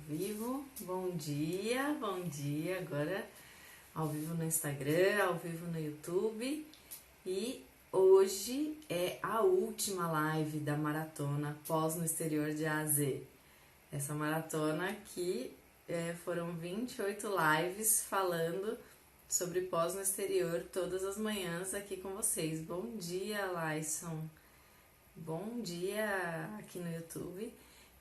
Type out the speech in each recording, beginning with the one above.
vivo. Bom dia. Agora ao vivo no Instagram, ao vivo no YouTube. E hoje é a última live da maratona Pós no Exterior de A a Z. Essa maratona aqui foram 28 lives falando sobre pós no exterior todas as manhãs aqui com vocês. Bom dia, Laison. Bom dia aqui no YouTube.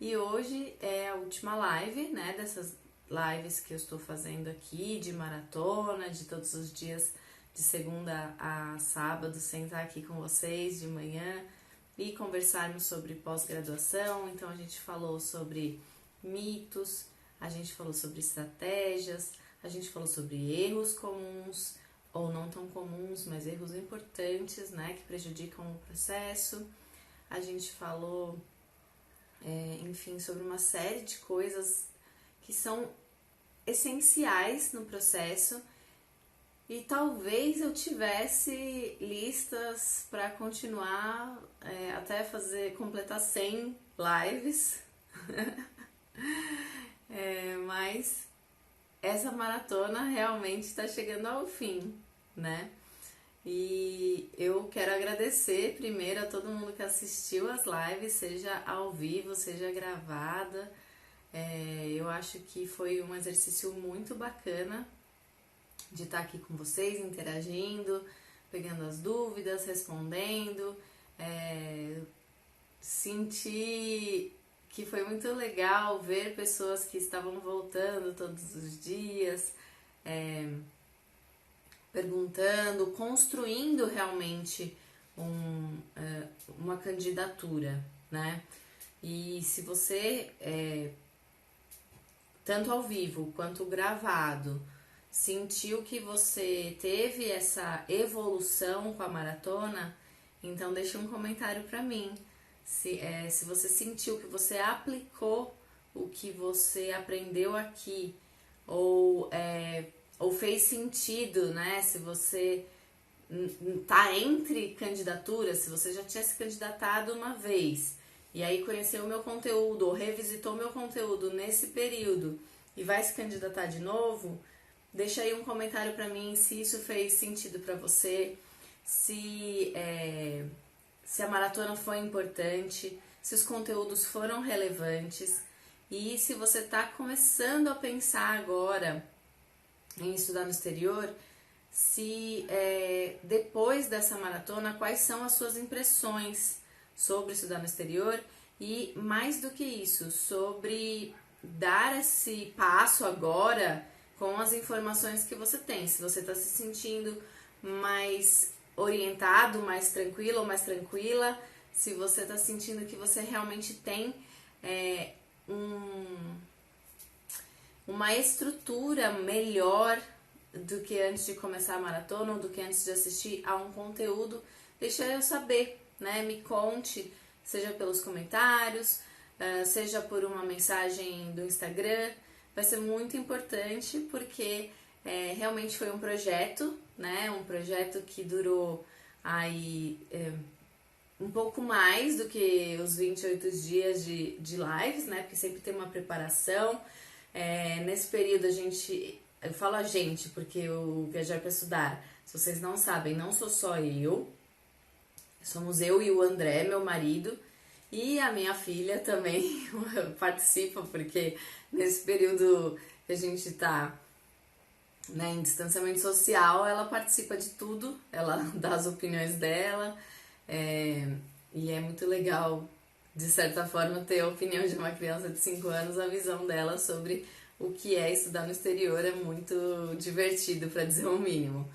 E hoje é a última live, né, dessas lives que eu estou fazendo aqui, de maratona, de todos os dias, de segunda a sábado, sentar aqui com vocês de manhã e conversarmos sobre pós-graduação. Então a gente falou sobre mitos, a gente falou sobre estratégias, a gente falou sobre erros comuns, ou não tão comuns, mas erros importantes, né, que prejudicam o processo. A gente falou, enfim, sobre uma série de coisas que são essenciais no processo e talvez eu tivesse listas para continuar até completar 100 lives, mas essa maratona realmente está chegando ao fim, né? E eu quero agradecer primeiro a todo mundo que assistiu as lives, seja ao vivo, seja gravada. Eu acho que foi um exercício muito bacana de estar aqui com vocês, interagindo, pegando as dúvidas, respondendo. Senti que foi muito legal ver pessoas que estavam voltando todos os dias, perguntando, construindo realmente uma candidatura, né? E se você, tanto ao vivo quanto gravado, sentiu que você teve essa evolução com a maratona, então deixa um comentário para mim. Se você sentiu que você aplicou o que você aprendeu aqui, ou fez sentido, né? Se você tá entre candidaturas, se você já tinha se candidatado uma vez e aí conheceu o meu conteúdo ou revisitou meu conteúdo nesse período e vai se candidatar de novo, deixa aí um comentário para mim se isso fez sentido para você, se a maratona foi importante, se os conteúdos foram relevantes e se você tá começando a pensar agora em estudar no exterior, se depois dessa maratona, quais são as suas impressões sobre estudar no exterior e, mais do que isso, sobre dar esse passo agora com as informações que você tem. Se você está se sentindo mais orientado, mais tranquilo ou mais tranquila, se você está sentindo que você realmente tem uma estrutura melhor do que antes de começar a maratona ou do que antes de assistir a um conteúdo, deixa eu saber, né? Me conte, seja pelos comentários, seja por uma mensagem do Instagram. Vai ser muito importante porque realmente foi um projeto, né? Um projeto que durou aí um pouco mais do que os 28 dias de lives, né? Porque sempre tem uma preparação. Nesse período eu falo a gente porque o Viajar para Estudar, se vocês não sabem, não sou só eu, somos eu e o André, meu marido, e a minha filha também participa, porque nesse período que a gente tá, né, em distanciamento social, ela participa de tudo, ela dá as opiniões dela, e é muito legal, de certa forma, ter a opinião de uma criança de 5 anos, a visão dela sobre o que é estudar no exterior. É muito divertido, para dizer o mínimo.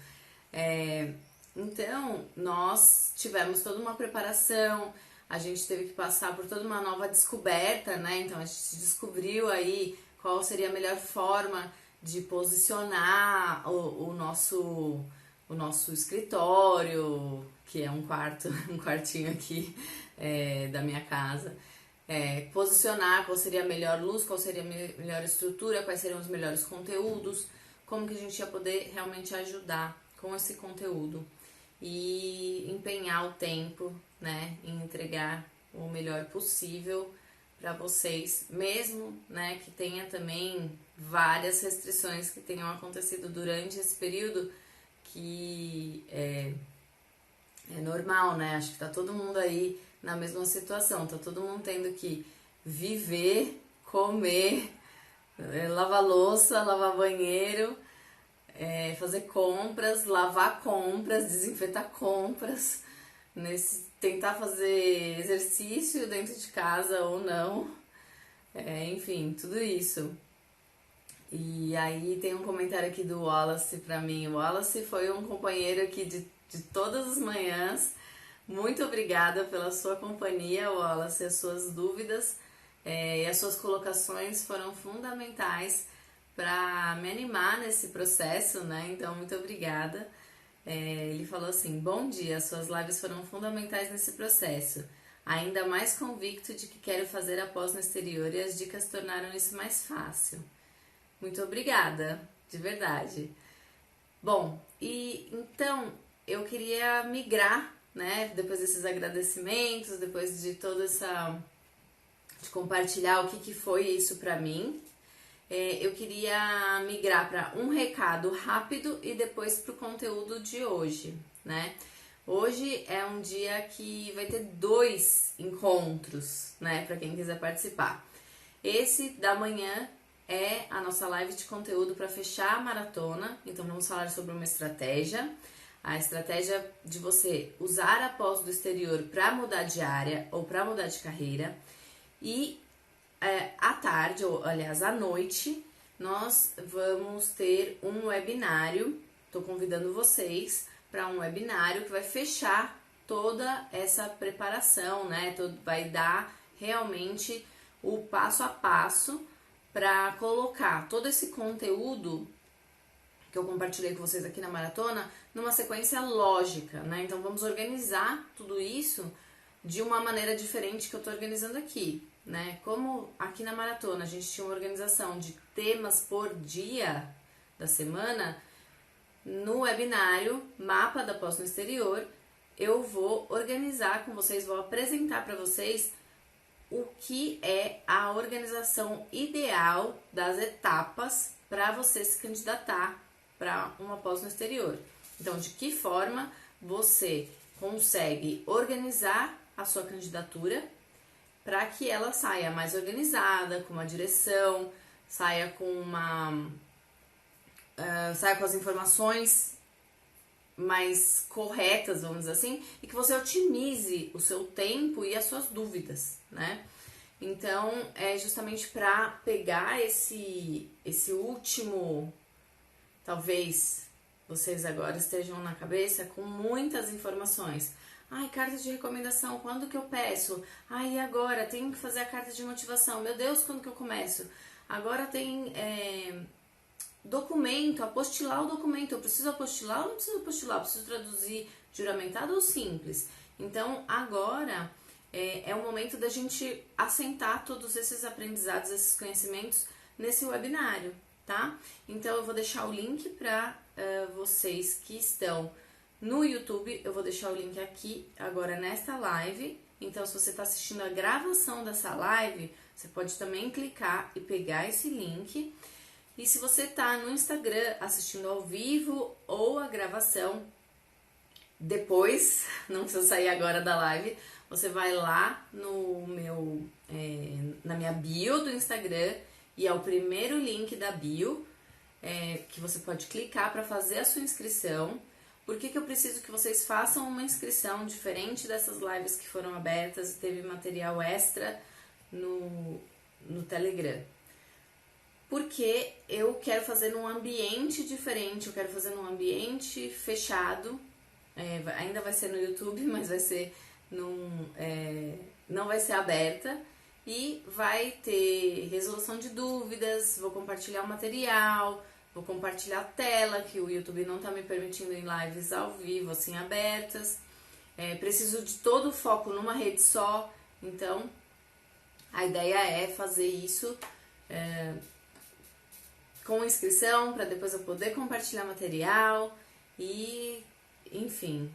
Então, nós tivemos toda uma preparação, a gente teve que passar por toda uma nova descoberta, né? Então, a gente descobriu aí qual seria a melhor forma de posicionar o nosso escritório, que é um quartinho aqui da minha casa. Posicionar qual seria a melhor luz, qual seria a melhor estrutura, quais seriam os melhores conteúdos, como que a gente ia poder realmente ajudar com esse conteúdo e empenhar o tempo, né, em entregar o melhor possível para vocês, mesmo, né, que tenha também várias restrições que tenham acontecido durante esse período, que é normal, né? Acho que tá todo mundo aí na mesma situação, tá todo mundo tendo que viver, comer, lavar louça, lavar banheiro, fazer compras, lavar compras, desinfetar compras, tentar fazer exercício dentro de casa ou não, enfim, tudo isso. E aí tem um comentário aqui do Wallace pra mim. O Wallace foi um companheiro aqui de todas as manhãs. Muito obrigada pela sua companhia, Wallace. As suas dúvidas e as suas colocações foram fundamentais para me animar nesse processo, né? Então, muito obrigada. Ele falou assim: bom dia, suas lives foram fundamentais nesse processo. Ainda mais convicto de que quero fazer a pós no exterior e as dicas tornaram isso mais fácil. Muito obrigada, de verdade. Bom, e então eu queria migrar, né? Depois desses agradecimentos, depois de toda essa. De compartilhar o que foi isso pra mim. Eu queria migrar para um recado rápido e depois pro conteúdo de hoje, né? Hoje é um dia que vai ter 2 encontros, né? Para quem quiser participar. Esse da manhã é a nossa live de conteúdo para fechar a maratona. Então vamos falar sobre uma estratégia. A estratégia de você usar a pós do exterior para mudar de área ou para mudar de carreira. E à tarde, ou aliás à noite, nós vamos ter um webinário. Estou convidando vocês para um webinário que vai fechar toda essa preparação, né? Vai dar realmente o passo a passo para colocar todo esse conteúdo que eu compartilhei com vocês aqui na maratona numa sequência lógica, né? Então vamos organizar tudo isso de uma maneira diferente que eu tô organizando aqui, né? Como aqui na maratona a gente tinha uma organização de temas por dia da semana, no webinário Mapa da Pós no Exterior, eu vou organizar com vocês, vou apresentar para vocês o que é a organização ideal das etapas para você se candidatar para uma pós no exterior. Então, de que forma você consegue organizar a sua candidatura para que ela saia mais organizada, com uma direção, saia com as informações mais corretas, vamos dizer assim, e que você otimize o seu tempo e as suas dúvidas, né? Então, é justamente para pegar esse último, talvez vocês agora estejam na cabeça com muitas informações. Ai, carta de recomendação, quando que eu peço? Ai, e agora? Tenho que fazer a carta de motivação. Meu Deus, quando que eu começo? Agora tem documento, apostilar o documento. Eu preciso apostilar ou não preciso apostilar? Eu preciso traduzir juramentado ou simples? Então, agora é o momento da gente assentar todos esses aprendizados, esses conhecimentos nesse webinário, tá? Então, eu vou deixar o link para vocês que estão no YouTube. Eu vou deixar o link aqui agora nesta live. Então, se você está assistindo a gravação dessa live, você pode também clicar e pegar esse link. E se você está no Instagram assistindo ao vivo ou a gravação, depois, não precisa sair agora da live, você vai lá no na minha bio do Instagram e é o primeiro link da bio que você pode clicar para fazer a sua inscrição. Por que eu preciso que vocês façam uma inscrição diferente dessas lives que foram abertas e teve material extra no Telegram? Porque eu quero fazer num ambiente diferente, eu quero fazer num ambiente fechado, ainda vai ser no YouTube, mas vai ser não vai ser aberta, e vai ter resolução de dúvidas, vou compartilhar o material, vou compartilhar a tela, que o YouTube não está me permitindo em lives ao vivo, assim, abertas. Preciso de todo o foco numa rede só, então a ideia é fazer isso com inscrição, para depois eu poder compartilhar material e, enfim,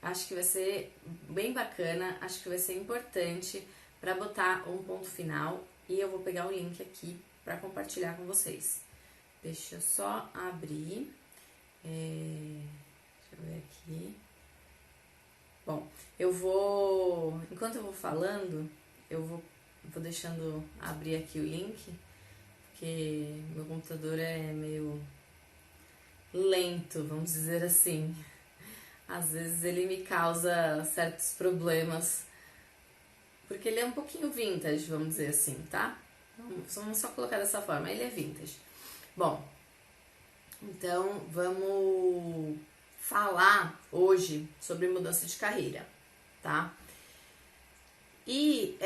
acho que vai ser bem bacana, acho que vai ser importante para botar um ponto final e eu vou pegar o link aqui para compartilhar com vocês. Deixa eu só abrir. Deixa eu ver aqui. Bom, enquanto eu vou falando, eu vou deixando abrir aqui o link, porque meu computador é meio lento, vamos dizer assim. Às vezes ele me causa certos problemas, porque ele é um pouquinho vintage, vamos dizer assim, tá? Vamos só colocar dessa forma, ele é vintage. Bom, então vamos falar hoje sobre mudança de carreira, tá? E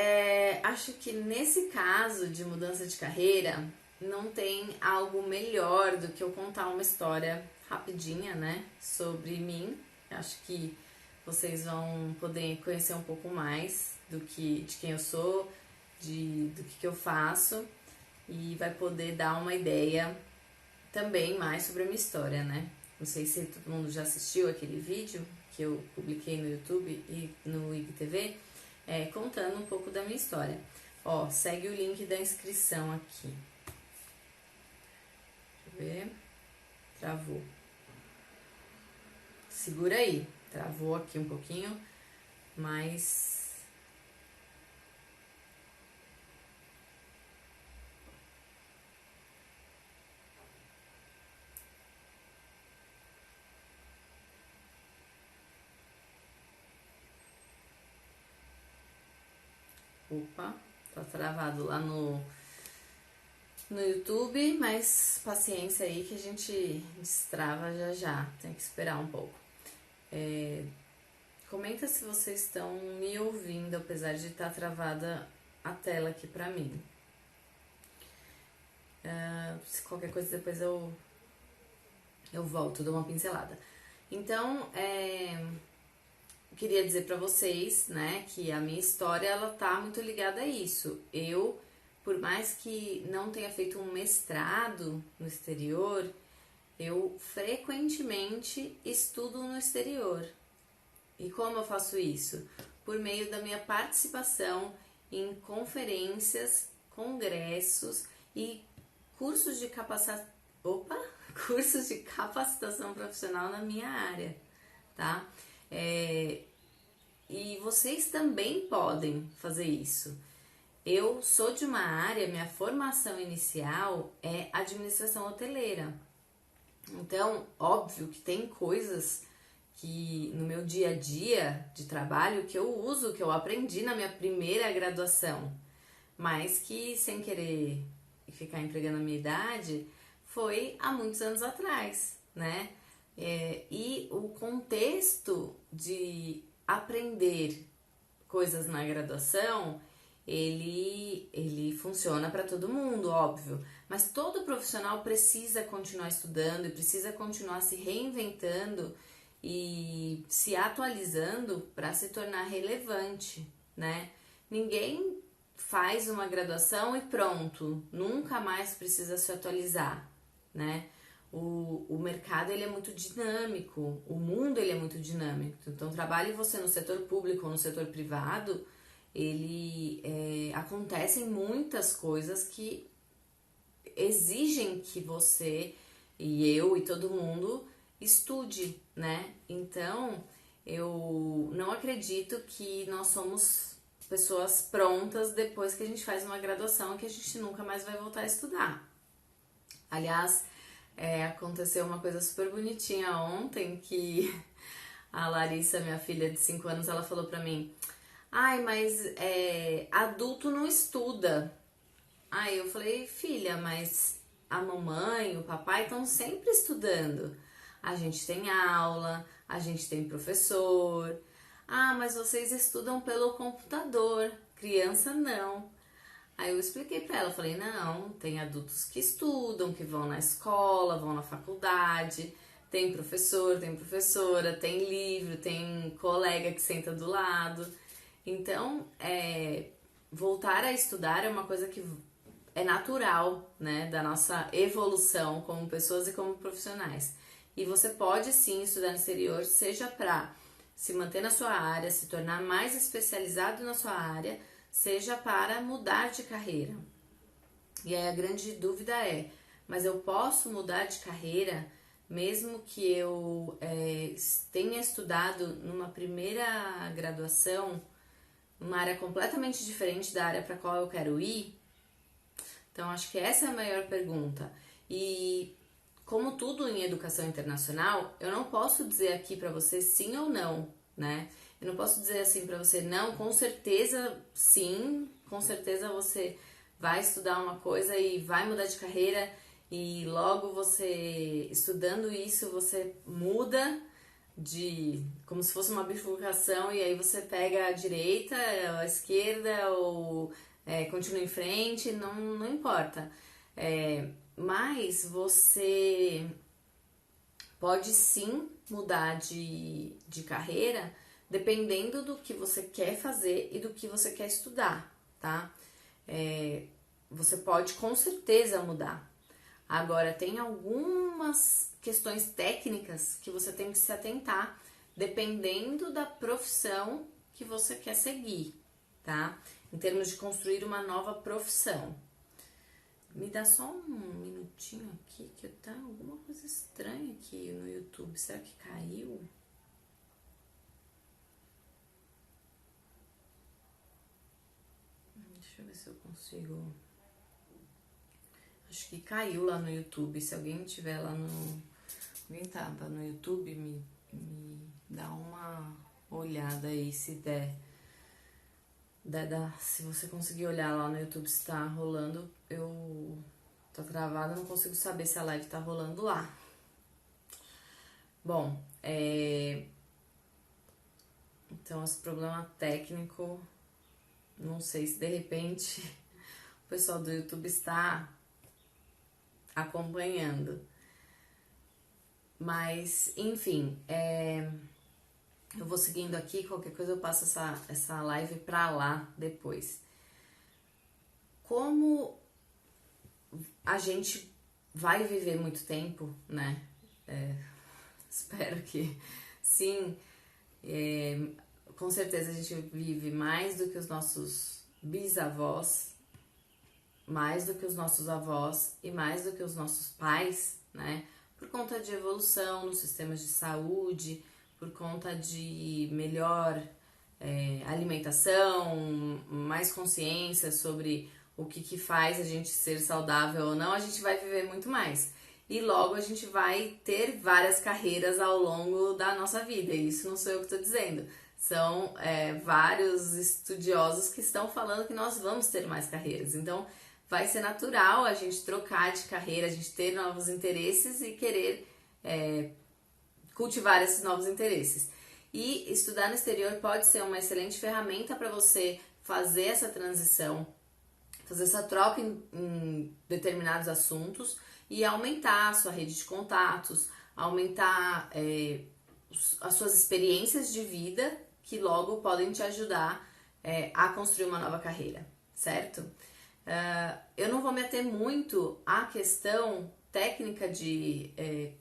acho que nesse caso de mudança de carreira, não tem algo melhor do que eu contar uma história rapidinha, né, sobre mim. Acho que vocês vão poder conhecer um pouco mais de quem eu sou, do que eu faço, e vai poder dar uma ideia também mais sobre a minha história, né? Não sei se todo mundo já assistiu aquele vídeo que eu publiquei no YouTube e no IGTV, contando um pouco da minha história. Ó, segue o link da inscrição aqui. Deixa eu ver. Travou. Segura aí. Travou aqui um pouquinho, mas... Opa, tá travado lá no YouTube, mas paciência aí que a gente destrava já, tem que esperar um pouco. Comenta se vocês estão me ouvindo, apesar de estar travada a tela aqui pra mim. Se qualquer coisa depois eu volto, dou uma pincelada. Então, queria dizer pra vocês, né, que a minha história, ela tá muito ligada a isso. Eu, por mais que não tenha feito um mestrado no exterior, eu frequentemente estudo no exterior. E como eu faço isso? Por meio da minha participação em conferências, congressos e cursos de capacitação profissional na minha área, tá? E vocês também podem fazer isso. Eu sou de uma área, minha formação inicial é administração hoteleira. Então, óbvio que tem coisas que no meu dia a dia de trabalho que eu uso, que eu aprendi na minha primeira graduação, mas que sem querer ficar entregando a minha idade, foi há muitos anos atrás, né? E o contexto de aprender coisas na graduação, ele funciona para todo mundo, óbvio, mas todo profissional precisa continuar estudando e precisa continuar se reinventando e se atualizando para se tornar relevante, né? Ninguém faz uma graduação e pronto, nunca mais precisa se atualizar, né? O mercado, ele é muito dinâmico, o mundo, ele é muito dinâmico. Então, trabalhe você no setor público ou no setor privado, acontecem muitas coisas que exigem que você e eu e todo mundo estude, né? Então, eu não acredito que nós somos pessoas prontas depois que a gente faz uma graduação e que a gente nunca mais vai voltar a estudar. Aliás, aconteceu uma coisa super bonitinha ontem, que a Larissa, minha filha de 5 anos, ela falou pra mim: ai, mas adulto não estuda. Aí eu falei: filha, mas a mamãe, o papai estão sempre estudando. A gente tem aula, a gente tem professor. Ah, mas vocês estudam pelo computador, criança não. Aí eu expliquei pra ela, falei: não, tem adultos que estudam, que vão na escola, vão na faculdade, tem professor, tem professora, tem livro, tem colega que senta do lado. Então, voltar a estudar é uma coisa que é natural, né, da nossa evolução como pessoas e como profissionais. E você pode sim estudar no exterior, seja para se manter na sua área, se tornar mais especializado na sua área, seja para mudar de carreira. E aí a grande dúvida é, mas eu posso mudar de carreira mesmo que eu tenha estudado numa primeira graduação, numa área completamente diferente da área para a qual eu quero ir? Então, acho que essa é a maior pergunta. E como tudo em educação internacional, eu não posso dizer aqui para você sim ou não, né? Eu não posso dizer assim para você, não, com certeza sim, com certeza você vai estudar uma coisa e vai mudar de carreira e logo você, estudando isso, você muda de, como se fosse uma bifurcação e aí você pega a direita, a esquerda ou continua em frente, não importa. Mas você pode sim mudar de carreira dependendo do que você quer fazer e do que você quer estudar, tá? Você pode com certeza mudar. Agora, tem algumas questões técnicas que você tem que se atentar dependendo da profissão que você quer seguir, tá? Em termos de construir uma nova profissão. Me dá só um minutinho aqui que tá alguma coisa estranha aqui no YouTube. Será que caiu? Deixa eu ver se eu consigo. Acho que caiu lá no YouTube. Se alguém tiver lá no. Alguém tava no YouTube, me dá uma olhada aí se der. Se você conseguir olhar lá no YouTube se tá rolando, tá travado, eu não consigo saber se a live tá rolando lá. Bom, então esse problema técnico, não sei se de repente o pessoal do YouTube está acompanhando. Mas, enfim, eu vou seguindo aqui, qualquer coisa eu passo essa live pra lá depois. Como a gente vai viver muito tempo, né? Espero que sim. Com certeza a gente vive mais do que os nossos bisavós, mais do que os nossos avós e mais do que os nossos pais, né? Por conta de evolução nos sistemas de saúde, por conta de melhor alimentação, mais consciência sobre o que faz a gente ser saudável ou não, a gente vai viver muito mais. E logo a gente vai ter várias carreiras ao longo da nossa vida. E isso não sou eu que estou dizendo. São vários estudiosos que estão falando que nós vamos ter mais carreiras. Então, vai ser natural a gente trocar de carreira, a gente ter novos interesses e querer cultivar esses novos interesses. E estudar no exterior pode ser uma excelente ferramenta para você fazer essa transição, fazer essa troca em determinados assuntos e aumentar a sua rede de contatos, aumentar as suas experiências de vida que logo podem te ajudar a construir uma nova carreira, certo? Eu não vou me ater muito à questão técnica de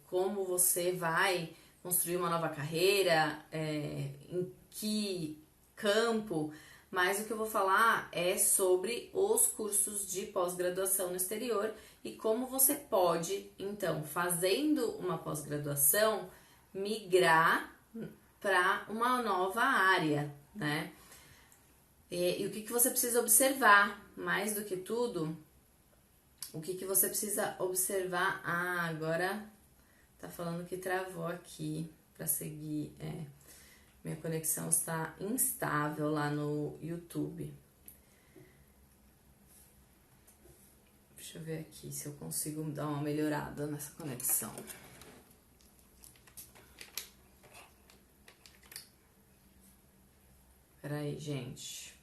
como você vai construir uma nova carreira, em que campo, mas o que eu vou falar é sobre os cursos de pós-graduação no exterior e como você pode, então, fazendo uma pós-graduação, migrar para uma nova área, né? E o que você precisa observar, mais do que tudo, o que você precisa observar? Agora tá falando que travou aqui para seguir. Minha conexão está instável lá no YouTube. Deixa eu ver aqui se eu consigo dar uma melhorada nessa conexão. Peraí, gente.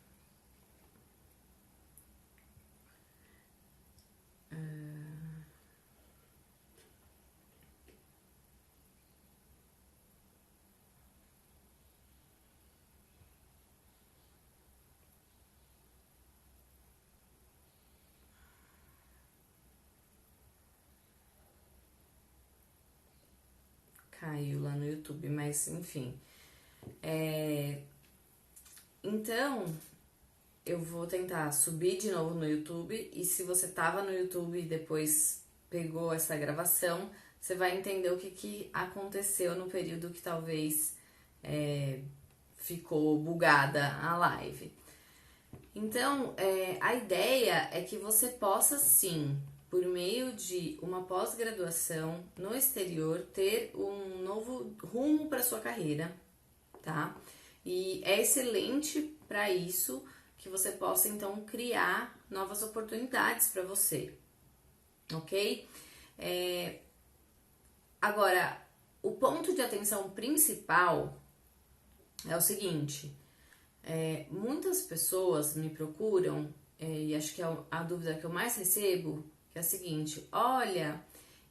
Caiu lá no YouTube, mas enfim. Então, eu vou tentar subir de novo no YouTube, e se você tava no YouTube e depois pegou essa gravação, você vai entender o que aconteceu no período que talvez ficou bugada a live. Então, a ideia é que você possa sim, por meio de uma pós-graduação no exterior, ter um novo rumo para sua carreira, tá? E é excelente para isso que você possa então criar novas oportunidades para você, ok? Agora, o ponto de atenção principal é o seguinte: muitas pessoas me procuram, e acho que é a dúvida que eu mais recebo, que é a seguinte: olha,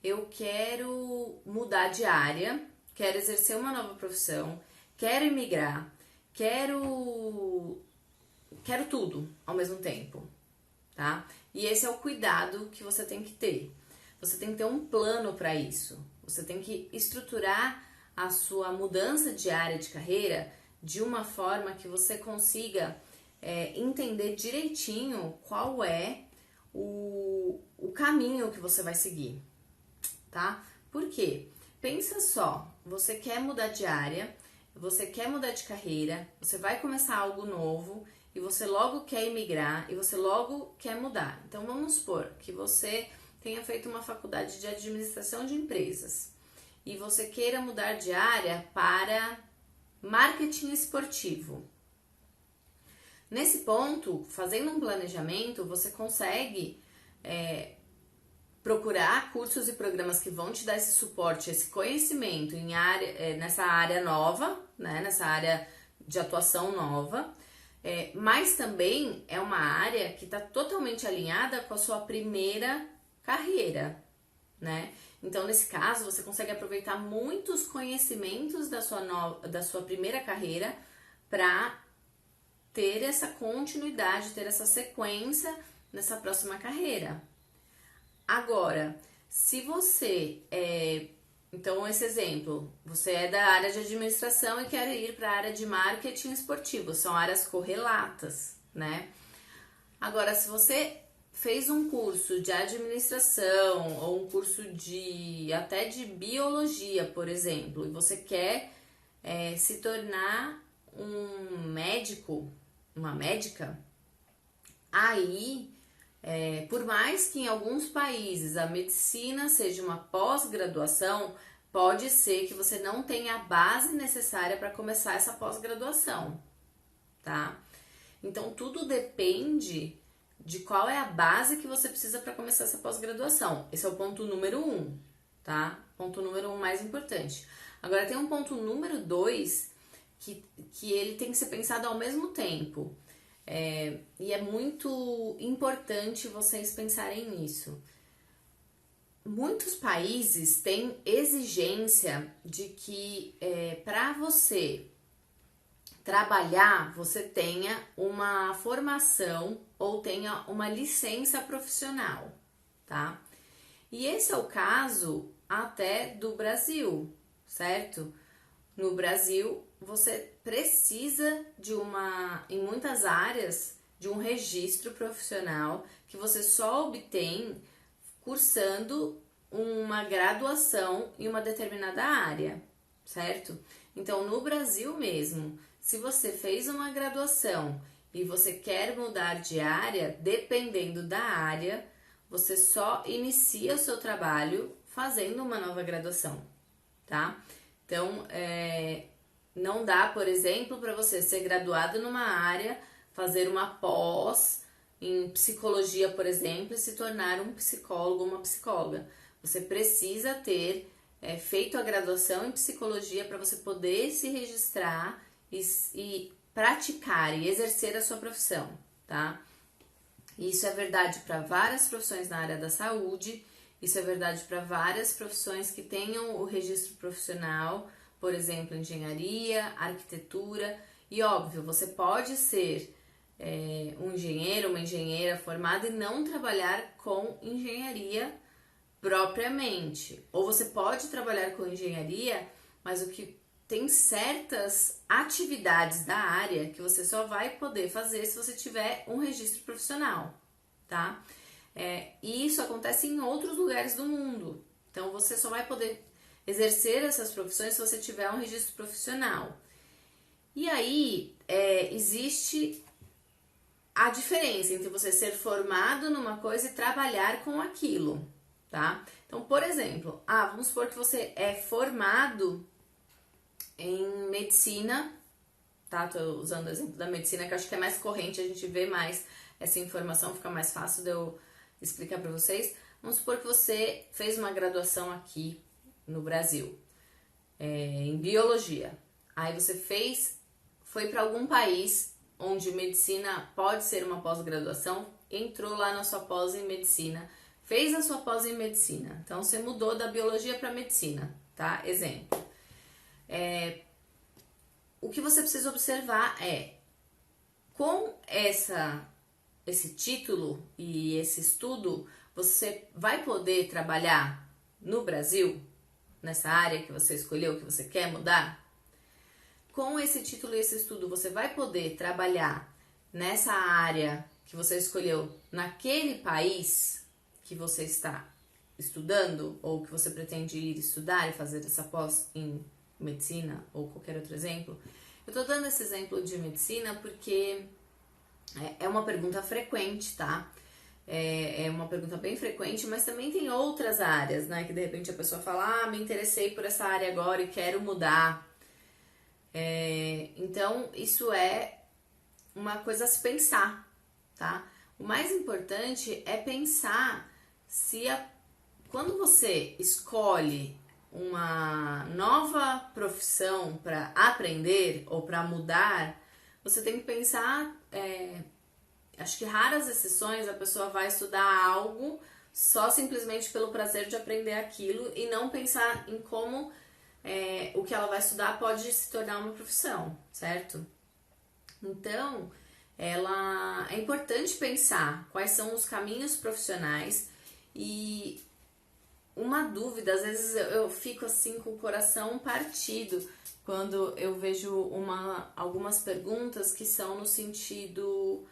eu quero mudar de área, quero exercer uma nova profissão, quero emigrar, quero tudo ao mesmo tempo, tá? E esse é o cuidado que você tem que ter. Você tem que ter um plano para isso. Você tem que estruturar a sua mudança de área de carreira de uma forma que você consiga entender direitinho qual é o caminho que você vai seguir, tá? Por quê? Pensa só, você quer mudar de área, você quer mudar de carreira, você vai começar algo novo e você logo quer emigrar e você logo quer mudar. Então vamos supor que você tenha feito uma faculdade de administração de empresas e você queira mudar de área para marketing esportivo. Nesse ponto, fazendo um planejamento, você consegue procurar cursos e programas que vão te dar esse suporte, esse conhecimento em nessa área nova, né, nessa área de atuação nova, mas também é uma área que está totalmente alinhada com a sua primeira carreira, né? Então, nesse caso, você consegue aproveitar muitos conhecimentos da sua primeira carreira para ter essa continuidade, ter essa sequência nessa próxima carreira. Agora, se você então, esse exemplo, você é da área de administração e quer ir para a área de marketing esportivo, são áreas correlatas, né? Agora, se você fez um curso de administração ou um curso até de biologia, por exemplo, e você quer se tornar um médico, uma médica, aí, por mais que em alguns países a medicina seja uma pós-graduação, pode ser que você não tenha a base necessária para começar essa pós-graduação, tá? Então, tudo depende de qual é a base que você precisa para começar essa pós-graduação. Esse é o ponto número 1, tá? Ponto número 1 mais importante. Agora, tem um ponto número 2 que ele tem que ser pensado ao mesmo tempo. E é muito importante vocês pensarem nisso. Muitos países têm exigência de que para você trabalhar, você tenha uma formação ou tenha uma licença profissional, tá? E esse é o caso até do Brasil, certo? No Brasil, você precisa em muitas áreas, de um registro profissional que você só obtém cursando uma graduação em uma determinada área, certo? Então, no Brasil mesmo, se você fez uma graduação e você quer mudar de área, dependendo da área, você só inicia o seu trabalho fazendo uma nova graduação, tá? Então, não dá, por exemplo, para você ser graduado numa área, fazer uma pós em psicologia, por exemplo, e se tornar um psicólogo ou uma psicóloga. Você precisa ter feito a graduação em psicologia para você poder se registrar e praticar e exercer a sua profissão, tá? Isso é verdade para várias profissões na área da saúde, isso é verdade para várias profissões que tenham o registro profissional, por exemplo, engenharia, arquitetura, e óbvio, você pode ser um engenheiro, uma engenheira formada e não trabalhar com engenharia propriamente. Ou você pode trabalhar com engenharia, mas o que tem certas atividades da área que você só vai poder fazer se você tiver um registro profissional, tá? E isso acontece em outros lugares do mundo. Então, você só vai poder exercer essas profissões se você tiver um registro profissional. E aí, existe a diferença entre você ser formado numa coisa e trabalhar com aquilo, tá? Então, por exemplo, vamos supor que você é formado em medicina, tá? Tô usando o exemplo da medicina, que eu acho que é mais corrente, a gente vê mais essa informação, fica mais fácil de eu explicar para vocês. Vamos supor que você fez uma graduação aqui no Brasil, em biologia. Aí você foi para algum país onde medicina pode ser uma pós-graduação, entrou lá na sua pós em medicina, fez a sua pós em medicina. Então, você mudou da biologia para medicina, tá? Exemplo. O que você precisa observar com esse título e esse estudo, você vai poder trabalhar no Brasil, nessa área que você escolheu, que você quer mudar? Com esse título e esse estudo, você vai poder trabalhar nessa área que você escolheu naquele país que você está estudando ou que você pretende ir estudar e fazer essa pós em medicina ou qualquer outro exemplo? Eu tô dando esse exemplo de medicina porque é uma pergunta frequente, tá? É uma pergunta bem frequente, mas também tem outras áreas, né? Que de repente a pessoa fala, me interessei por essa área agora e quero mudar. Então, isso é uma coisa a se pensar, tá? O mais importante é pensar quando você escolhe uma nova profissão para aprender ou para mudar, você tem que pensar, acho que raras exceções a pessoa vai estudar algo só simplesmente pelo prazer de aprender aquilo e não pensar em como o que ela vai estudar pode se tornar uma profissão, certo? Então, é importante pensar quais são os caminhos profissionais e uma dúvida, às vezes eu fico assim com o coração partido quando eu vejo algumas perguntas que são no sentido,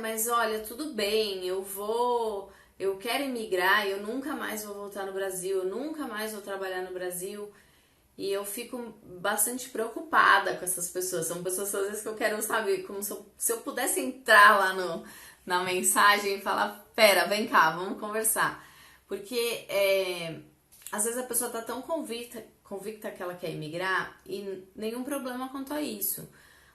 mas olha, tudo bem, eu quero emigrar, eu nunca mais vou voltar no Brasil, eu nunca mais vou trabalhar no Brasil. E eu fico bastante preocupada com essas pessoas. São pessoas, às vezes, que eu quero saber, como se eu pudesse entrar lá na mensagem e falar, pera, vem cá, vamos conversar. Porque, às vezes, a pessoa tá tão convicta que ela quer emigrar e nenhum problema quanto a isso.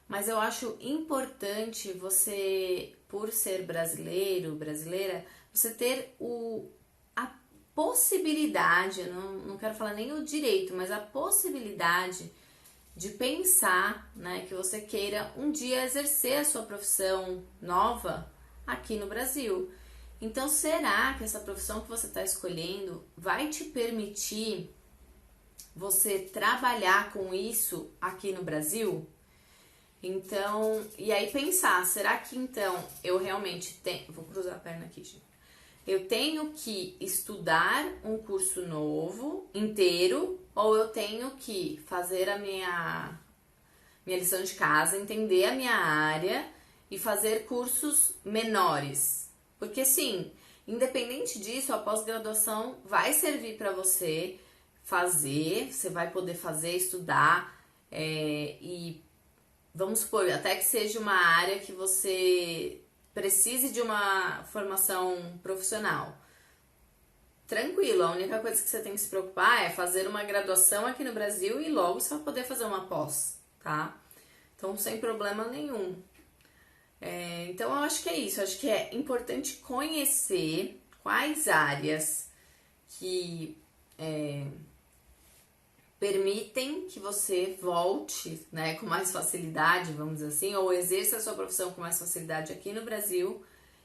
Mas eu acho importante você, por ser brasileiro, brasileira, você ter a possibilidade, não quero falar nem o direito, mas a possibilidade de pensar, né, que você queira um dia exercer a sua profissão nova aqui no Brasil. Então, será que essa profissão que você está escolhendo vai te permitir você trabalhar com isso aqui no Brasil? Então, e aí pensar, será que então eu realmente tenho... Vou cruzar a perna aqui, gente. Eu tenho que estudar um curso novo, inteiro, ou eu tenho que fazer a minha lição de casa, entender a minha área e fazer cursos menores? Porque sim, independente disso, a pós-graduação vai servir para você fazer, você vai poder fazer, estudar, e vamos supor, até que seja uma área que você precise de uma formação profissional. Tranquilo, a única coisa que você tem que se preocupar é fazer uma graduação aqui no Brasil e logo você vai poder fazer uma pós, tá? Então, sem problema nenhum. Então, eu acho que é isso. Eu acho que é importante conhecer quais áreas que permitem que você volte, né, com mais facilidade, vamos dizer assim, ou exerça a sua profissão com mais facilidade aqui no Brasil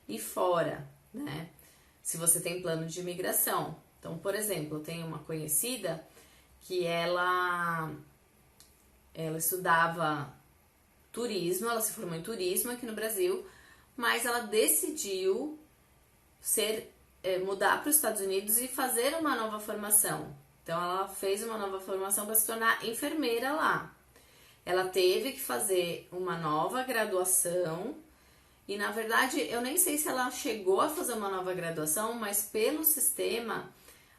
e fora, né? Se você tem plano de imigração. Então, por exemplo, eu tenho uma conhecida que ela estudava turismo, ela se formou em turismo aqui no Brasil, mas ela decidiu mudar para os Estados Unidos e fazer uma nova formação, Então, ela fez uma nova formação para se tornar enfermeira lá. Ela teve que fazer uma nova graduação e, na verdade, eu nem sei se ela chegou a fazer uma nova graduação, mas pelo sistema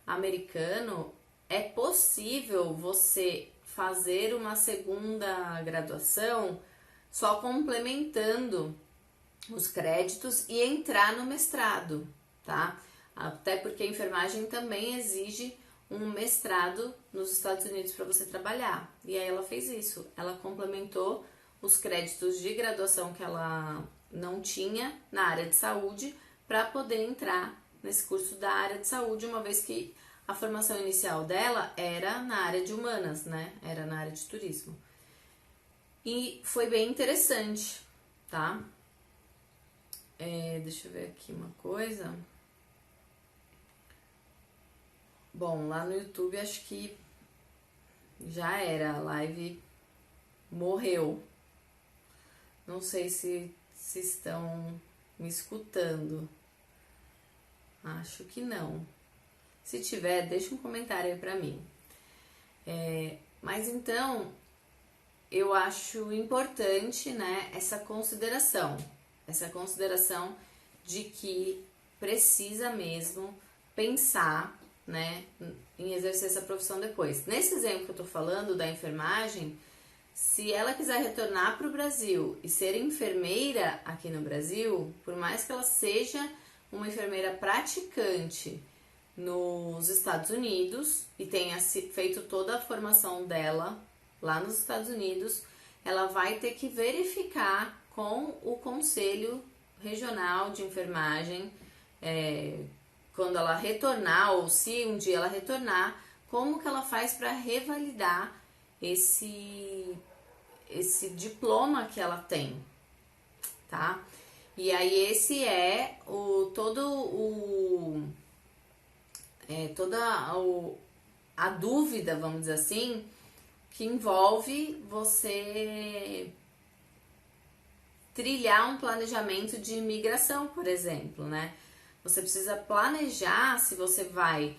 americano é possível você fazer uma segunda graduação só complementando os créditos e entrar no mestrado, tá? Até porque a enfermagem também exige um mestrado nos Estados Unidos para você trabalhar. E aí ela fez isso. Ela complementou os créditos de graduação que ela não tinha na área de saúde para poder entrar nesse curso da área de saúde, uma vez que a formação inicial dela era na área de humanas, né? Era na área de turismo. E foi bem interessante, tá? Deixa eu ver aqui uma coisa. Bom, lá no YouTube acho que já era, a live morreu. Não sei se estão me escutando. Acho que não. Se tiver, deixa um comentário aí pra mim. Mas então, eu acho importante, né, essa consideração de que precisa mesmo pensar, né, em exercer essa profissão depois. Nesse exemplo que eu tô falando da enfermagem, se ela quiser retornar para o Brasil e ser enfermeira aqui no Brasil, por mais que ela seja uma enfermeira praticante nos Estados Unidos e tenha feito toda a formação dela lá nos Estados Unidos, ela vai ter que verificar com o Conselho Regional de Enfermagem, quando ela retornar, ou se um dia ela retornar, como que ela faz para revalidar esse diploma que ela tem, tá? E aí esse é toda a dúvida, vamos dizer assim, que envolve você trilhar um planejamento de imigração, por exemplo, né? Você precisa planejar se você vai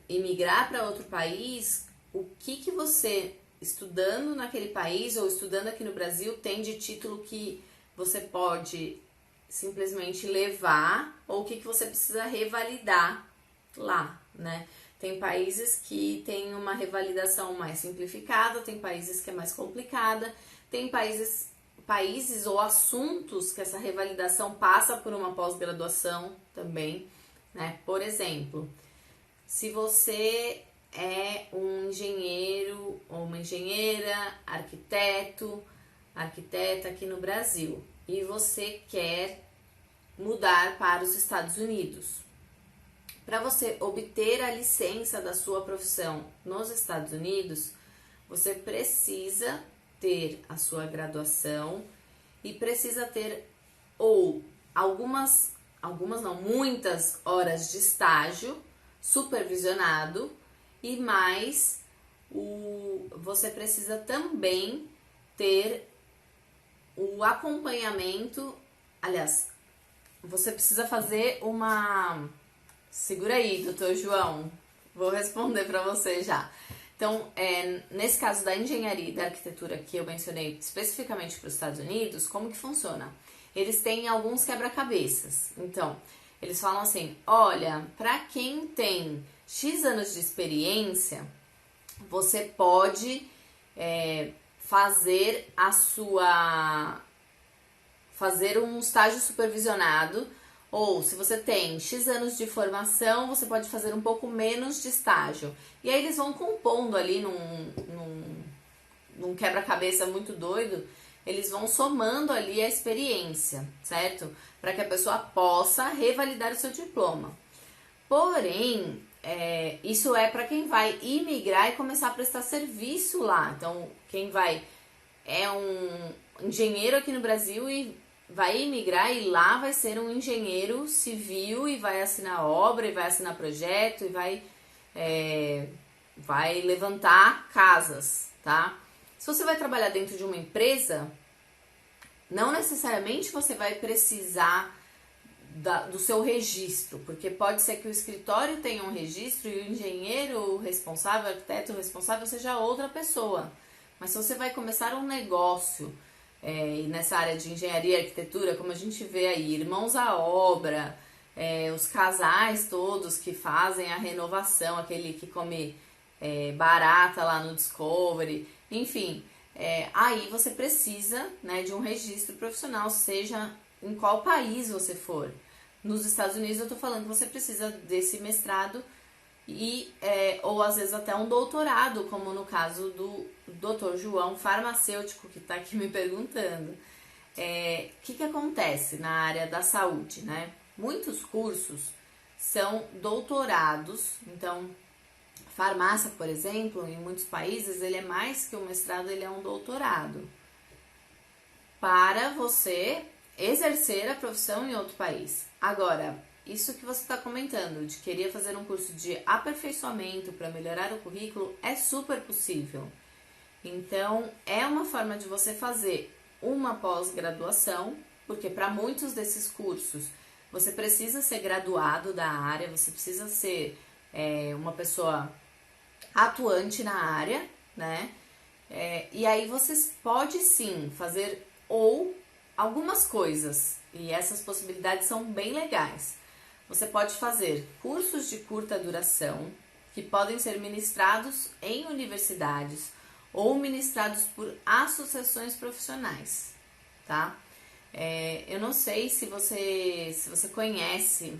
imigrar para outro país, o que você, estudando naquele país ou estudando aqui no Brasil, tem de título que você pode simplesmente levar ou o que você precisa revalidar lá, né? Tem países que tem uma revalidação mais simplificada, tem países que é mais complicada, tem países ou assuntos que essa revalidação passa por uma pós-graduação também, né? Por exemplo, se você é um engenheiro ou uma engenheira, arquiteta aqui no Brasil e você quer mudar para os Estados Unidos. Para você obter a licença da sua profissão nos Estados Unidos, você precisa ter a sua graduação e precisa ter muitas horas de estágio supervisionado e mais você precisa também ter o acompanhamento, aliás, você precisa fazer segura aí, doutor João, vou responder para você já. Então, nesse caso da engenharia e da arquitetura que eu mencionei especificamente para os Estados Unidos, como que funciona? Eles têm alguns quebra-cabeças. Então, eles falam assim, olha, para quem tem X anos de experiência, você pode fazer um estágio supervisionado, ou se você tem X anos de formação, você pode fazer um pouco menos de estágio. E aí eles vão compondo ali num quebra-cabeça muito doido, eles vão somando ali a experiência, certo? Para que a pessoa possa revalidar o seu diploma. Porém, isso é para quem vai imigrar e começar a prestar serviço lá. Então, quem é um engenheiro aqui no Brasil e vai imigrar e lá vai ser um engenheiro civil e vai assinar obra e vai assinar projeto e vai levantar casas, tá? Se você vai trabalhar dentro de uma empresa, não necessariamente você vai precisar do seu registro, porque pode ser que o escritório tenha um registro e o engenheiro responsável, o arquiteto responsável seja outra pessoa. Mas se você vai começar um negócio e nessa área de engenharia e arquitetura, como a gente vê aí, irmãos à obra, os casais todos que fazem a renovação, aquele que come barata lá no Discovery, enfim, aí você precisa, né, de um registro profissional, seja em qual país você for. Nos Estados Unidos eu tô falando que você precisa desse mestrado ou às vezes até um doutorado, como no caso do Dr. João, farmacêutico, que está aqui me perguntando. Que acontece na área da saúde, né? Muitos cursos são doutorados, então farmácia, por exemplo, em muitos países, ele é mais que um mestrado, ele é um doutorado, para você exercer a profissão em outro país. Agora, isso que você está comentando, de querer fazer um curso de aperfeiçoamento para melhorar o currículo, é super possível. Então, é uma forma de você fazer uma pós-graduação, porque para muitos desses cursos, você precisa ser graduado da área, você precisa ser uma pessoa atuante na área, né? E aí você pode sim fazer algumas coisas, e essas possibilidades são bem legais. Você pode fazer cursos de curta duração, que podem ser ministrados em universidades ou ministrados por associações profissionais, tá? Eu não sei se você conhece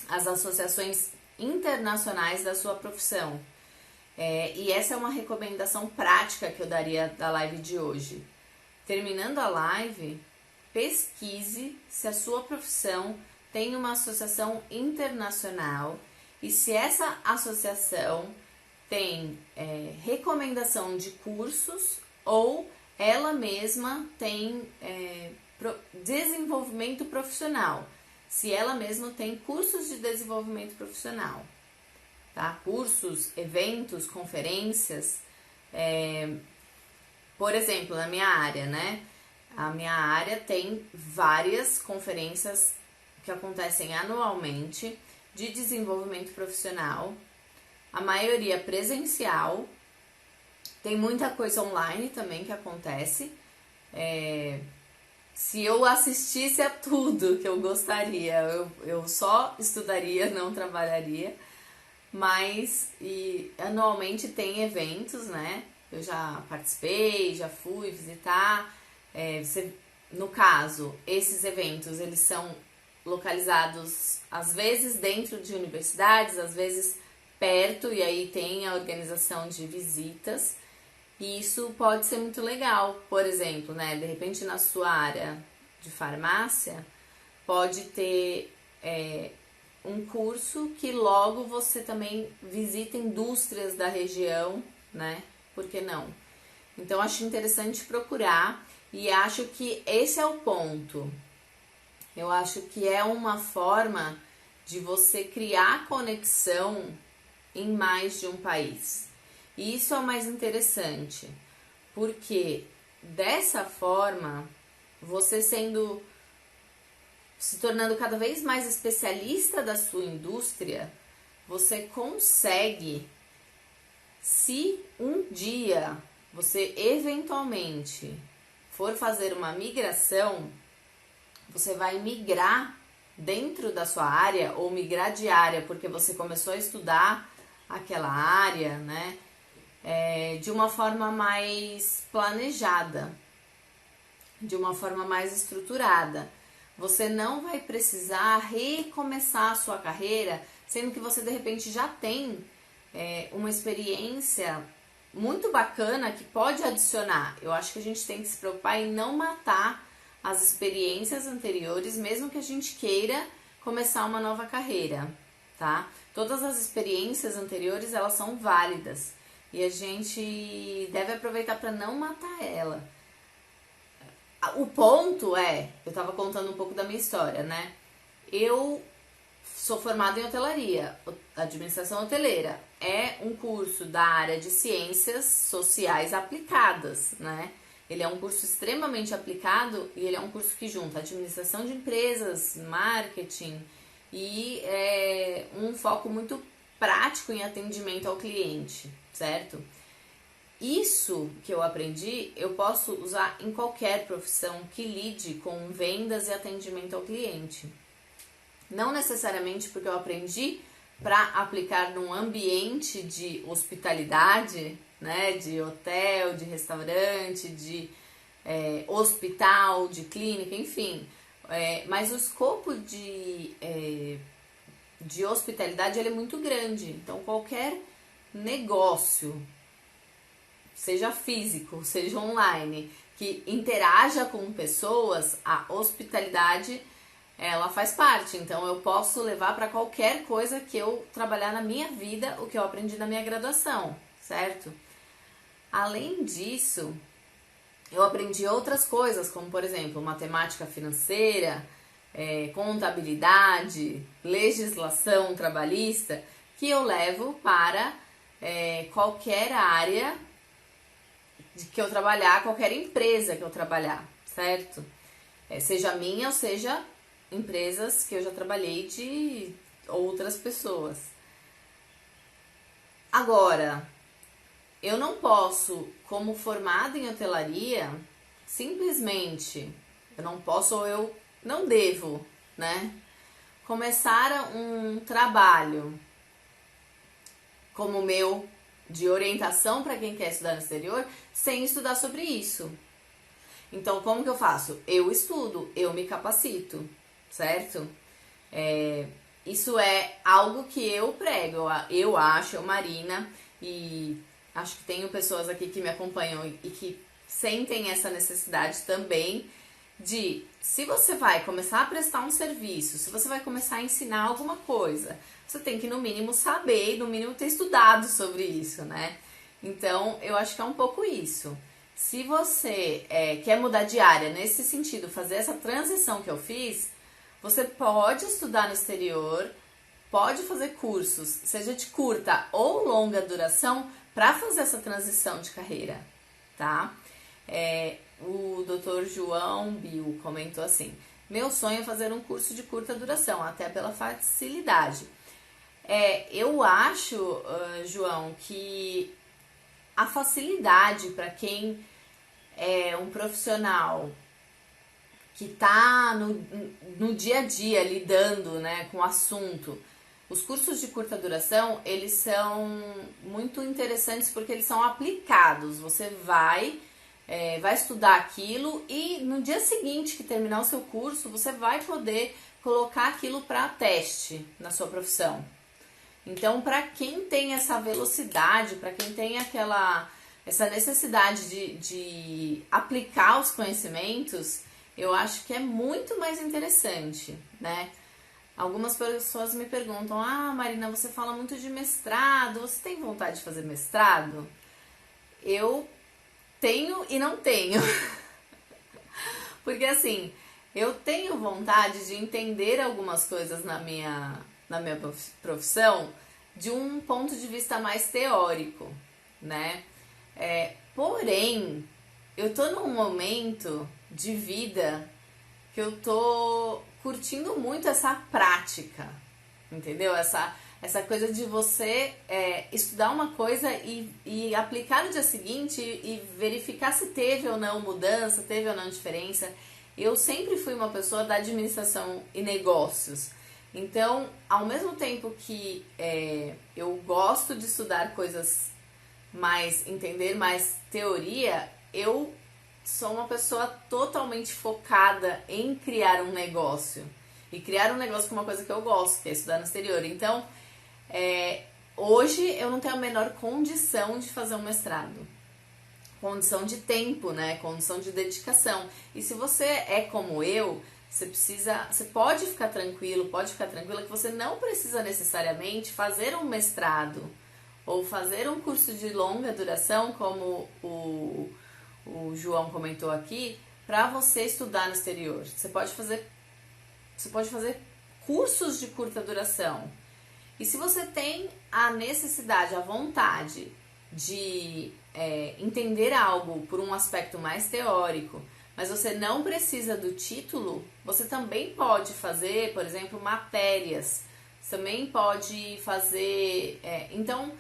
as associações internacionais da sua profissão. E essa é uma recomendação prática que eu daria da live de hoje. Terminando a live, pesquise se a sua profissão tem uma associação internacional e se essa associação tem recomendação de cursos ou ela mesma tem desenvolvimento profissional, se ela mesma tem cursos de desenvolvimento profissional, tá? Cursos, eventos, conferências, por exemplo, na minha área, né? A minha área tem várias conferências que acontecem anualmente de desenvolvimento profissional, a maioria presencial, tem muita coisa online também que acontece. Se eu assistisse a tudo que eu gostaria, eu só estudaria, não trabalharia, mas anualmente tem eventos, né? Eu já participei, já fui visitar. No caso, esses eventos, eles são localizados às vezes dentro de universidades, às vezes perto, e aí tem a organização de visitas, e isso pode ser muito legal. Por exemplo, né, de repente na sua área de farmácia pode ter um curso que logo você também visita indústrias da região, né? Por que não? Então acho interessante procurar, e acho que esse é o ponto. Eu acho que é uma forma de você criar conexão em mais de um país. E isso é o mais interessante, porque dessa forma, você se tornando cada vez mais especialista da sua indústria, você consegue, se um dia você eventualmente for fazer uma migração, você vai migrar dentro da sua área ou migrar de área porque você começou a estudar aquela área, né? De uma forma mais planejada, de uma forma mais estruturada. Você não vai precisar recomeçar a sua carreira, sendo que você de repente já tem uma experiência muito bacana que pode adicionar. Eu acho que a gente tem que se preocupar em não matar as experiências anteriores, mesmo que a gente queira começar uma nova carreira, tá? Todas as experiências anteriores, elas são válidas e a gente deve aproveitar para não matar ela. O ponto eu estava contando um pouco da minha história, né? Eu sou formada em hotelaria, administração hoteleira. É um curso da área de ciências sociais aplicadas, né? Ele é um curso extremamente aplicado e ele é um curso que junta administração de empresas, marketing e um foco muito prático em atendimento ao cliente, certo? Isso que eu aprendi, eu posso usar em qualquer profissão que lide com vendas e atendimento ao cliente. Não necessariamente porque eu aprendi para aplicar num ambiente de hospitalidade, né, de hotel, de restaurante, de hospital, de clínica, enfim. Mas o escopo de hospitalidade ele é muito grande. Então, qualquer negócio, seja físico, seja online, que interaja com pessoas, a hospitalidade ela faz parte. Então eu posso levar para qualquer coisa que eu trabalhar na minha vida, o que eu aprendi na minha graduação, certo? Além disso, eu aprendi outras coisas, como por exemplo, matemática financeira, contabilidade, legislação trabalhista, que eu levo para qualquer área que eu trabalhar, qualquer empresa que eu trabalhar, certo? Seja minha ou seja empresas que eu já trabalhei de outras pessoas. Agora, eu não posso, como formada em hotelaria, simplesmente, eu não posso ou eu não devo, né? Começar um trabalho como o meu, de orientação para quem quer estudar no exterior, sem estudar sobre isso. Então, como que eu faço? Eu estudo, eu me capacito, certo? Isso é algo que eu prego, eu acho, Marina, e acho que tenho pessoas aqui que me acompanham e que sentem essa necessidade também de, se você vai começar a prestar um serviço, se você vai começar a ensinar alguma coisa, você tem que no mínimo saber, no mínimo ter estudado sobre isso, né? Então, eu acho que é um pouco isso. Se você quer mudar de área nesse sentido, fazer essa transição que eu fiz, você pode estudar no exterior, pode fazer cursos, seja de curta ou longa duração, para fazer essa transição de carreira, tá? O Dr. João Bill comentou assim: meu sonho é fazer um curso de curta duração, até pela facilidade. Eu acho, João, que a facilidade para quem é um profissional que está no dia a dia lidando, né, com o assunto, os cursos de curta duração, eles são muito interessantes porque eles são aplicados. Você vai estudar aquilo e no dia seguinte que terminar o seu curso, você vai poder colocar aquilo para teste na sua profissão. Então, para quem tem essa velocidade, para quem tem essa necessidade de aplicar os conhecimentos, eu acho que é muito mais interessante, né? Algumas pessoas me perguntam: ah, Marina, você fala muito de mestrado, você tem vontade de fazer mestrado? Eu tenho e não tenho. Porque assim, eu tenho vontade de entender algumas coisas na minha profissão de um ponto de vista mais teórico, né? Porém, eu tô num momento de vida que eu tô curtindo muito essa prática, entendeu? Essa coisa de você estudar uma coisa e aplicar no dia seguinte e verificar se teve ou não mudança, teve ou não diferença. Eu sempre fui uma pessoa da administração e negócios. Então, ao mesmo tempo que eu gosto de estudar coisas entender mais teoria, eu sou uma pessoa totalmente focada em criar um negócio. E criar um negócio com uma coisa que eu gosto, que é estudar no exterior. Então, hoje eu não tenho a menor condição de fazer um mestrado. Condição de tempo, né? Condição de dedicação. E se você é como eu, você pode ficar tranquila que você não precisa necessariamente fazer um mestrado ou fazer um curso de longa duração, como o João comentou aqui, para você estudar no exterior. Você pode fazer cursos de curta duração. E se você tem a necessidade, a vontade de entender algo por um aspecto mais teórico, mas você não precisa do título, você também pode fazer, por exemplo, matérias. Você também pode fazer... então,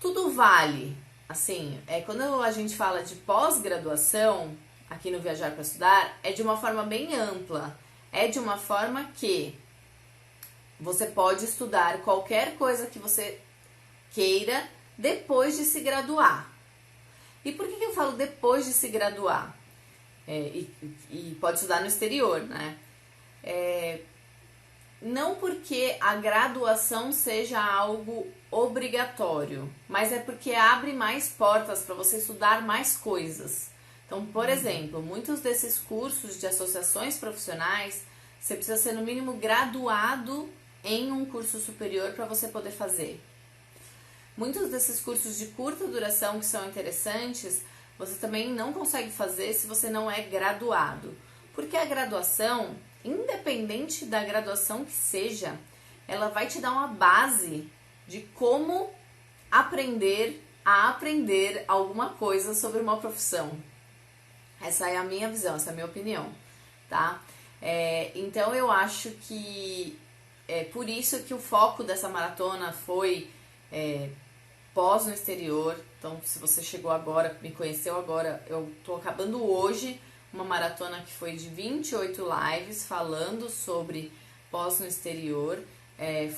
tudo vale. Assim, quando a gente fala de pós-graduação, aqui no Viajar para Estudar, é de uma forma bem ampla. É de uma forma que você pode estudar qualquer coisa que você queira depois de se graduar. E por que eu falo depois de se graduar? E pode estudar no exterior, né? Não porque a graduação seja algo obrigatório, mas é porque abre mais portas para você estudar mais coisas. Então, por exemplo, muitos desses cursos de associações profissionais, você precisa ser no mínimo graduado em um curso superior para você poder fazer. Muitos desses cursos de curta duração que são interessantes, você também não consegue fazer se você não é graduado. Porque a graduação, independente da graduação que seja, ela vai te dar uma base de como aprender a aprender alguma coisa sobre uma profissão. Essa é a minha visão, essa é a minha opinião, tá? Então eu acho que é por isso que o foco dessa maratona foi pós no exterior. Então, se você chegou agora, me conheceu agora, eu tô acabando hoje uma maratona que foi de 28 lives falando sobre pós no exterior.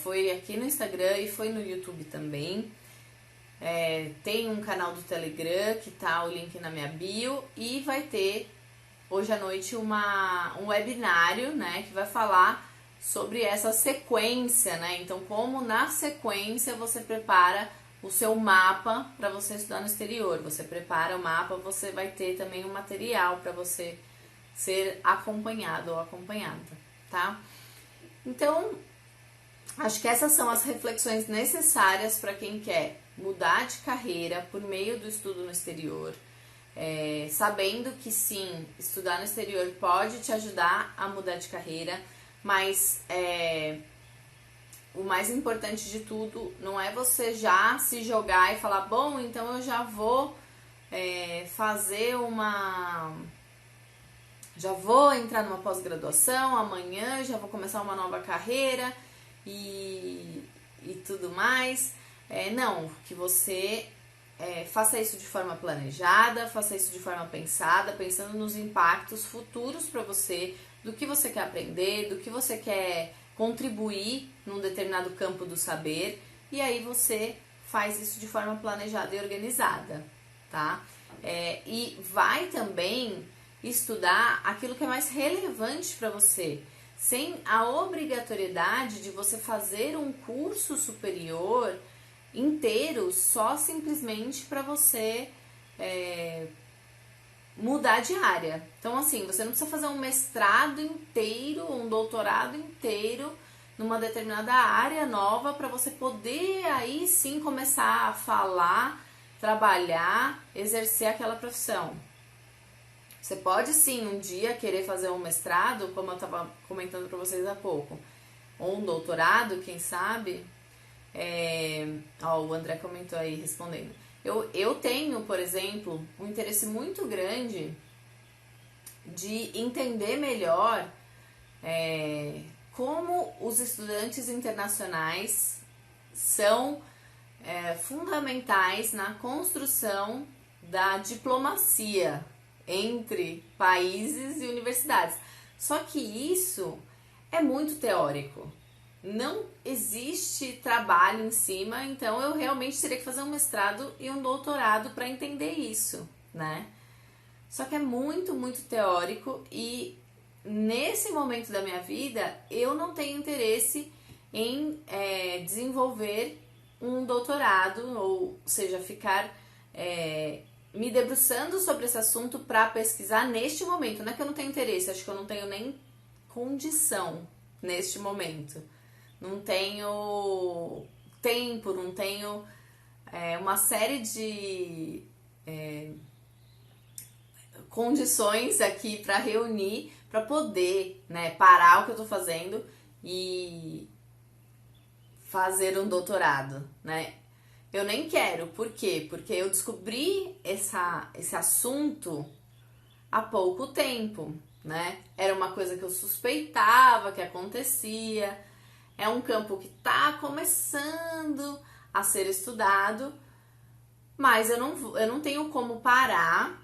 Foi aqui no Instagram e foi no YouTube também. Tem um canal do Telegram que tá o link na minha bio e vai ter hoje à noite um webinário, né, que vai falar sobre essa sequência, né? Então, como na sequência você prepara o seu mapa para você estudar no exterior. Você prepara o mapa, você vai ter também um material para você ser acompanhado ou acompanhada, tá? Então, acho que essas são as reflexões necessárias para quem quer mudar de carreira por meio do estudo no exterior. Sabendo que sim, estudar no exterior pode te ajudar a mudar de carreira, mas o mais importante de tudo não é você já se jogar e falar, bom, então eu já vou fazer já vou entrar numa pós-graduação, amanhã já vou começar uma nova carreira e tudo mais. Não, que você faça isso de forma planejada, faça isso de forma pensada, pensando nos impactos futuros para você, do que você quer aprender, do que você quer contribuir num determinado campo do saber, e aí você faz isso de forma planejada e organizada, tá? E vai também estudar aquilo que é mais relevante para você, sem a obrigatoriedade de você fazer um curso superior inteiro só simplesmente para você mudar de área. Então, assim, você não precisa fazer um mestrado inteiro, um doutorado inteiro numa determinada área nova para você poder aí sim começar a falar, trabalhar, exercer aquela profissão. Você pode sim um dia querer fazer um mestrado, como eu estava comentando para vocês há pouco, ou um doutorado, quem sabe. O André comentou aí respondendo. Eu tenho, por exemplo, um interesse muito grande de entender melhor como os estudantes internacionais são fundamentais na construção da diplomacia entre países e universidades. Só que isso é muito teórico. Não existe trabalho em cima, então eu realmente teria que fazer um mestrado e um doutorado para entender isso, né? Só que é muito, muito teórico e nesse momento da minha vida eu não tenho interesse em desenvolver um doutorado, ou seja, ficar me debruçando sobre esse assunto para pesquisar neste momento. Não é que eu não tenho interesse, acho que eu não tenho nem condição neste momento. Não tenho tempo, não tenho uma série de condições aqui para reunir, para poder parar o que eu tô fazendo e fazer um doutorado, né? eu nem quero. Por quê? Porque eu descobri esse assunto há pouco tempo, né? Era uma coisa que eu suspeitava que acontecia, é um campo que tá começando a ser estudado, mas eu não tenho como parar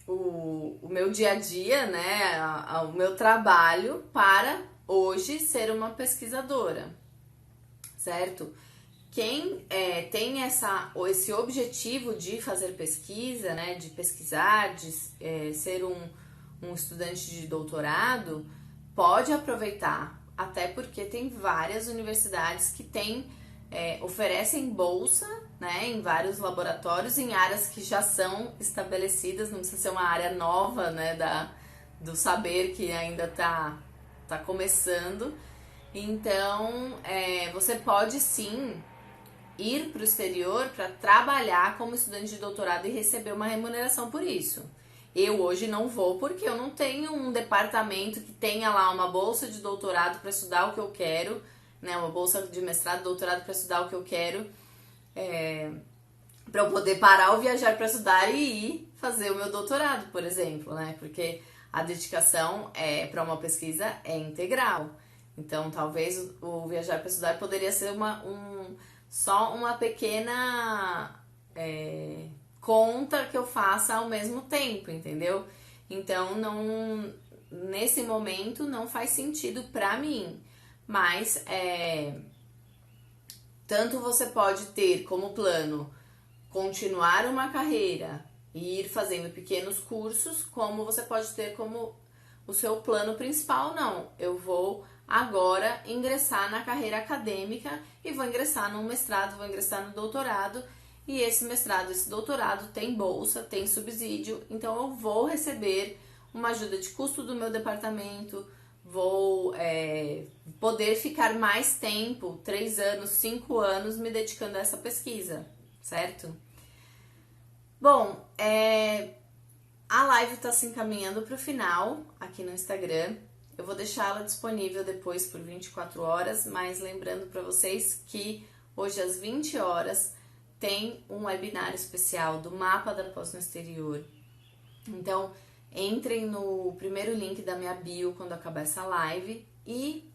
o meu dia a dia, né? O meu trabalho para hoje ser uma pesquisadora, certo? Quem tem esse objetivo de fazer pesquisa, né, de pesquisar, de ser um estudante de doutorado, pode aproveitar, até porque tem várias universidades que oferecem bolsa, né, em vários laboratórios, em áreas que já são estabelecidas, não precisa ser uma área nova, né, do saber que ainda tá começando. Então, você pode sim ir para o exterior para trabalhar como estudante de doutorado e receber uma remuneração por isso. Eu hoje não vou porque eu não tenho um departamento que tenha lá uma bolsa de doutorado para estudar o que eu quero, né? Uma bolsa de mestrado, doutorado para estudar o que eu quero, para eu poder parar ou viajar para estudar e ir fazer o meu doutorado, por exemplo, né? Porque a dedicação para uma pesquisa é integral. Então, talvez o viajar para estudar poderia ser só uma pequena conta que eu faça ao mesmo tempo, entendeu? Então, nesse momento não faz sentido pra mim, mas tanto você pode ter como plano continuar uma carreira e ir fazendo pequenos cursos, como você pode ter como o seu plano principal, não. Eu vou agora ingressar na carreira acadêmica e vou ingressar no mestrado, vou ingressar no doutorado, e esse mestrado, esse doutorado tem bolsa, tem subsídio, então eu vou receber uma ajuda de custo do meu departamento, vou poder ficar mais tempo, 3 anos, 5 anos, me dedicando a essa pesquisa, certo? Bom, a live está se encaminhando para o final aqui no Instagram. Eu vou deixá-la disponível depois por 24 horas, mas lembrando para vocês que hoje às 20 horas tem um webinar especial do Mapa da Pós no Exterior. Então, entrem no primeiro link da minha bio quando acabar essa live e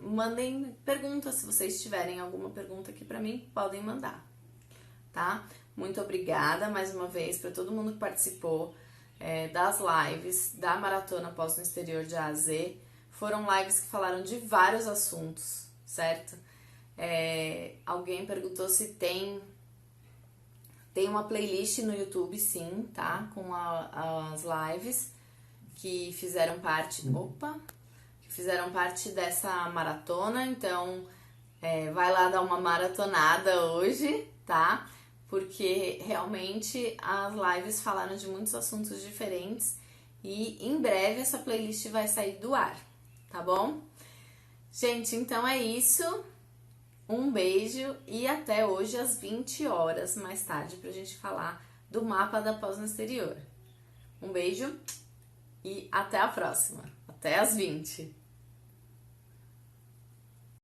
mandem perguntas. Se vocês tiverem alguma pergunta aqui para mim, podem mandar, tá? Muito obrigada mais uma vez para todo mundo que participou das lives da Maratona Pós no Exterior de A a Z. Foram lives que falaram de vários assuntos, certo? Alguém perguntou se tem uma playlist no YouTube, sim, tá? Com as lives que fizeram parte... que fizeram parte dessa maratona. Então, vai lá dar uma maratonada hoje, tá? Porque realmente as lives falaram de muitos assuntos diferentes e em breve essa playlist vai sair do ar, tá bom? Gente, então é isso. Um beijo e até hoje às 20 horas mais tarde pra gente falar do Mapa da Pós no Exterior. Um beijo e até a próxima. Até às 20.